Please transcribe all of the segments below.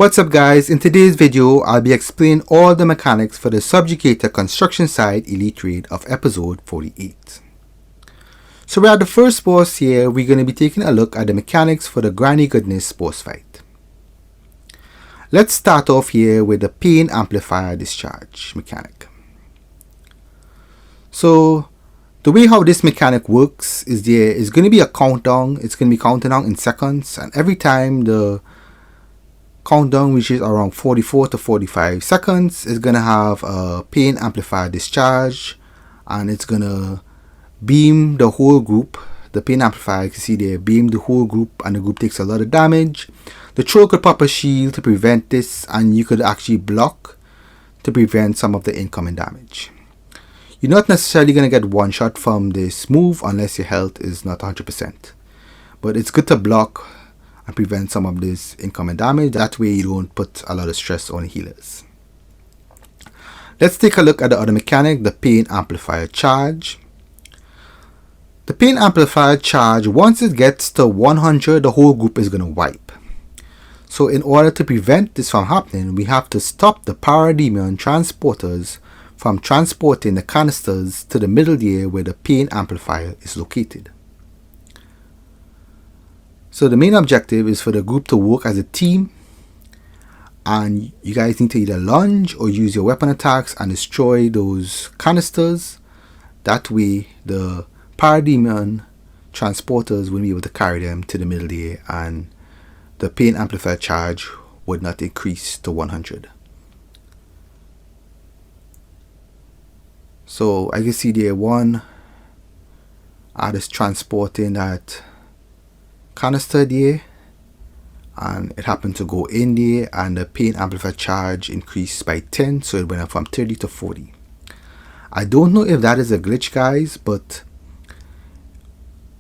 What's up guys, in today's video I'll be explaining all the mechanics for the Subjukator construction side elite raid of episode 48. So we're at the first boss here. We're going to be taking a look at the mechanics for the Granny Goodness boss fight. Let's start off here with the pain amplifier discharge mechanic. So the way how this mechanic works is there is going to be a countdown. It's going to be counting down in seconds, and every time the countdown reaches around 44 to 45 seconds, it's going to have a pain amplifier discharge, and it's going to beam the whole group. The pain amplifier, you can see there, beam the whole group, and the group takes a lot of damage. The troll could pop a shield to prevent this, and you could actually block to prevent some of the incoming damage. You're not necessarily going to get one shot from this move unless your health is not 100%, but it's good to block and prevent some of this incoming damage. That way you don't put a lot of stress on healers. Let's take a look at the other mechanic, the pain amplifier charge. The pain amplifier charge, once it gets to 100, the whole group is going to wipe. So in order to prevent this from happening, we have to stop the parademon transporters from transporting the canisters to the middle layer where the pain amplifier is located. So the main objective is for the group to work as a team, and you guys need to either lunge or use your weapon attacks and destroy those canisters. That way the parademon transporters will be able to carry them to the middle layer, and the pain amplifier charge would not increase to 100. So I can see there one artist transporting that canister there, and it happened to go in there, and the pain amplifier charge increased by 10, so it went up from 30 to 40. I don't know if that is a glitch guys, but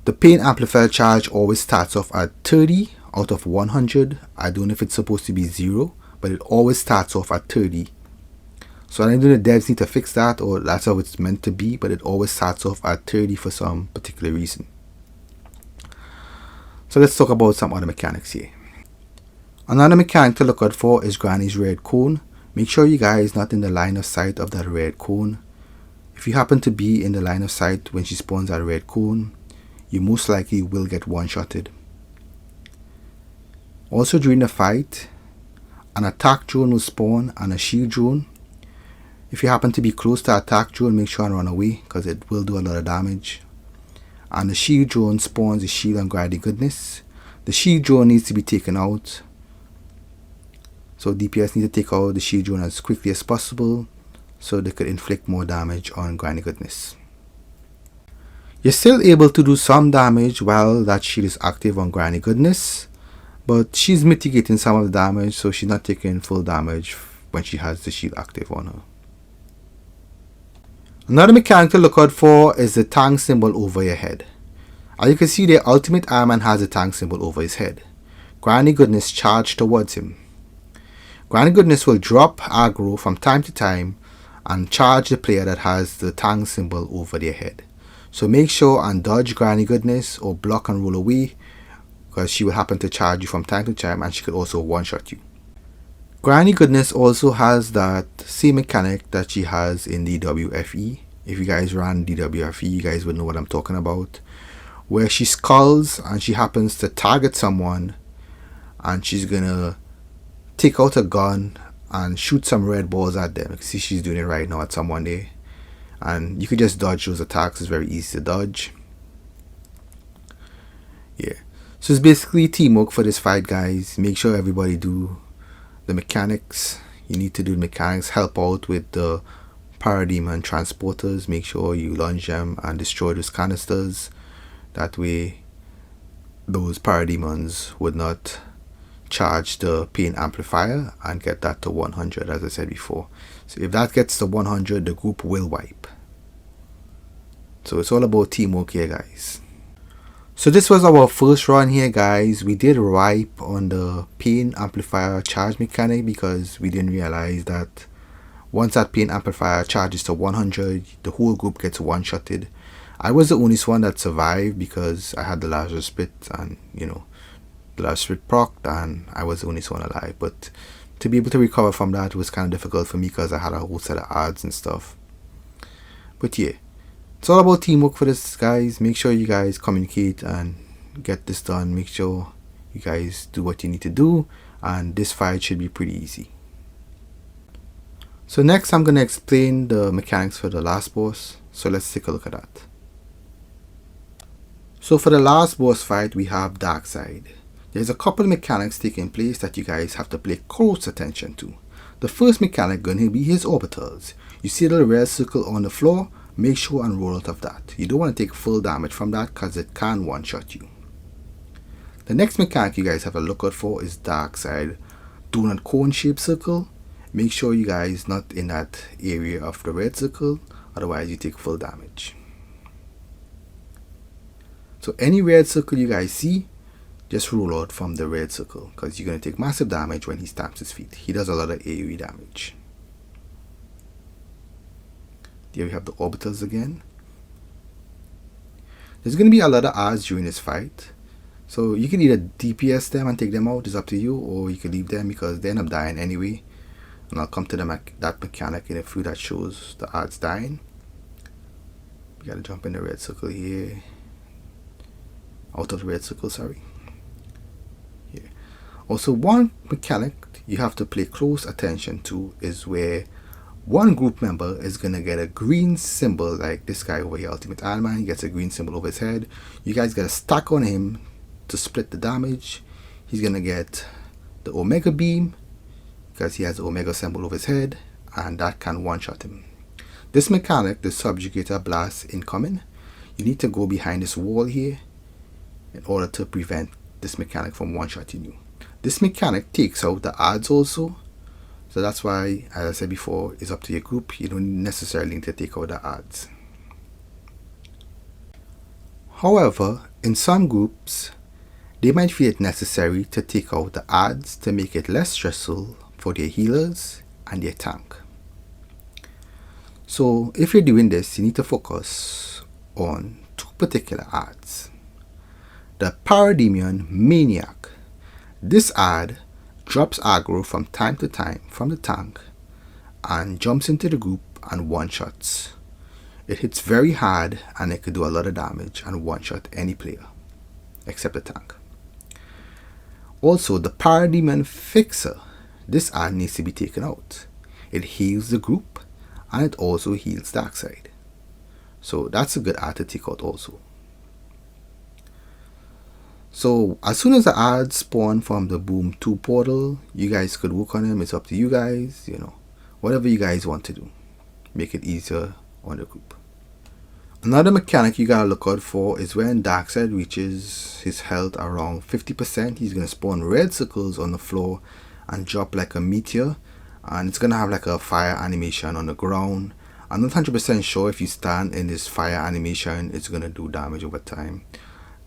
the pain amplifier charge always starts off at 30 out of 100. I don't know if it's supposed to be 0, but it always starts off at 30. So I don't know if the devs need to fix that, or that's how it's meant to be, but it always starts off at 30 for some particular reason. So let's talk about some other mechanics here. Another mechanic to look out for is Granny's red cone. Make sure you guys not in the line of sight of that red cone. If you happen to be in the line of sight when she spawns that red cone, you most likely will get one-shotted. Also during the fight, an attack drone will spawn and a shield drone. If you happen to be close to attack drone, make sure and run away because it will do a lot of damage. And the shield drone spawns the shield on Granny Goodness. The shield drone needs to be taken out. So DPS need to take out the shield drone as quickly as possible so they could inflict more damage on Granny Goodness. You're still able to do some damage while that shield is active on Granny Goodness, but she's mitigating some of the damage, so she's not taking full damage when she has the shield active on her. Another mechanic to look out for is the tank symbol over your head. As you can see there, Ultimate Iron Man has a tank symbol over his head. Granny Goodness charge towards him. Granny Goodness will drop aggro from time to time and charge the player that has the tank symbol over their head. So make sure and dodge Granny Goodness or block and roll away, because she will happen to charge you from time to time, and she could also one-shot you. Granny Goodness also has that same mechanic that she has in DWFE. If you guys ran DWFE, you guys would know what I'm talking about, where she skulls and she happens to target someone, and she's gonna take out a gun and shoot some red balls at them. You can see she's doing it right now at someone there, and you could just dodge those attacks. It's very easy to dodge. Yeah, so it's basically teamwork for this fight guys. Make sure everybody do the mechanics. You need to do the mechanics, help out with the parademon transporters. Make sure you launch them and destroy those canisters. That way those parademons would not charge the pain amplifier and get that to 100, as I said before. So if that gets to 100, the group will wipe. So it's all about teamwork here guys. So this was our first run here guys. We did wipe on the pain amplifier charge mechanic because we didn't realize that once that pain amplifier charges to 100, the whole group gets one-shotted. I was the only one that survived because I had the larger spit, and you know, the last switch procced and I was the only one alive. But to be able to recover from that was kind of difficult for me because I had a whole set of odds and stuff. But yeah, it's all about teamwork for this, guys. Make sure you guys communicate and get this done. Make sure you guys do what you need to do, and this fight should be pretty easy. So next I'm going to explain the mechanics for the last boss. So let's take a look at that. So for the last boss fight, we have Darkseid. There's a couple of mechanics taking place that you guys have to pay close attention to. The first mechanic going to be his orbitals. You see the little red circle on the floor? Make sure and roll out of that. You don't want to take full damage from that because it can one-shot you. The next mechanic you guys have to look out for is Darkseid. Donut cone shaped circle. Make sure you guys not in that area of the red circle, otherwise you take full damage. So any red circle you guys see, just roll out from the red circle because you're going to take massive damage when he stamps his feet. He does a lot of AoE damage. There we have the orbitals again. There's going to be a lot of odds during this fight. So you can either DPS them and take them out, it's up to you, or you can leave them because they end up dying anyway. And I'll come to that mechanic in a few that shows the odds dying. You gotta jump in the red circle here. Out of the red circle, sorry. Here. Also, one mechanic you have to pay close attention to is where one group member is gonna get a green symbol, like this guy over here, Ultimate Iron Man. He gets a green symbol over his head. You guys gotta stack on him to split the damage. He's gonna get the Omega Beam because he has the Omega symbol over his head, and that can one-shot him. This mechanic, the Subjukator Blast incoming, you need to go behind this wall here in order to prevent this mechanic from one-shotting you. This mechanic takes out the odds also, so that's why, as I said before, it's up to your group. You don't necessarily need to take out the odds. However, in some groups, they might feel it necessary to take out the odds to make it less stressful for their healers and their tank. So if you're doing this, you need to focus on two particular odds. The Parademion Maniac. This ad drops aggro from time to time from the tank and jumps into the group and one-shots. It hits very hard and it could do a lot of damage and one-shot any player except the tank. Also, the Parademon Fixer. This ad needs to be taken out. It heals the group and it also heals Darkseid. So that's a good ad to take out also. So as soon as the ads spawn from the Boom 2 portal, you guys could work on them. It's up to you guys, whatever you guys want to do. Make it easier on the group. Another mechanic you gotta look out for is when Darkseid reaches his health around 50%, he's gonna spawn red circles on the floor and drop like a meteor, and it's gonna have like a fire animation on the ground. I'm not 100% sure if you stand in this fire animation it's gonna do damage over time.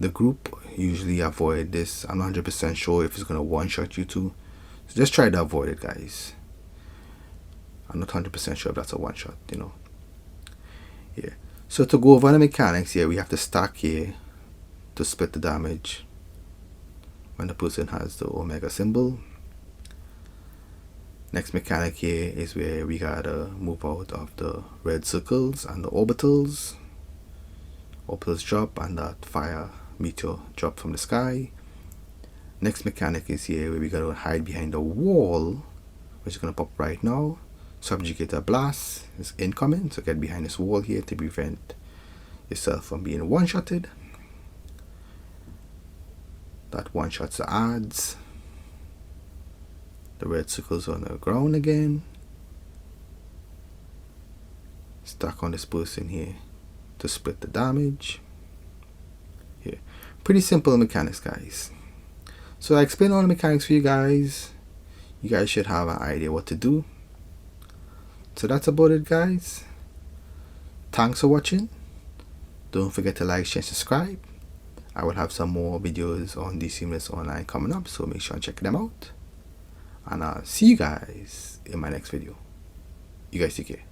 The group usually avoid this. I'm not 100% sure if it's gonna one-shot you too, so just try to avoid it, guys. I'm not 100% sure if that's a one-shot, Yeah. So to go over the mechanics here, we have to stack here to split the damage when the person has the Omega symbol. Next mechanic here is where we gotta move out of the red circles and the orbitals. Orbitals drop and that fire meteor drop from the sky. Next mechanic is here where we gotta hide behind the wall, which is gonna pop right now. Subjukator Blast is incoming, so get behind this wall here to prevent yourself from being one-shotted. That one-shots the odds. The red circles on the ground again. Stack on this person here to split the damage. Here. Pretty simple mechanics, guys. So I explained all the mechanics for you guys. You guys should have an idea what to do. So that's about it, guys. Thanks for watching. Don't forget to like, share, subscribe. I will have some more videos on DCUO Online coming up, so make sure and check them out. And I'll see you guys in my next video. You guys take care.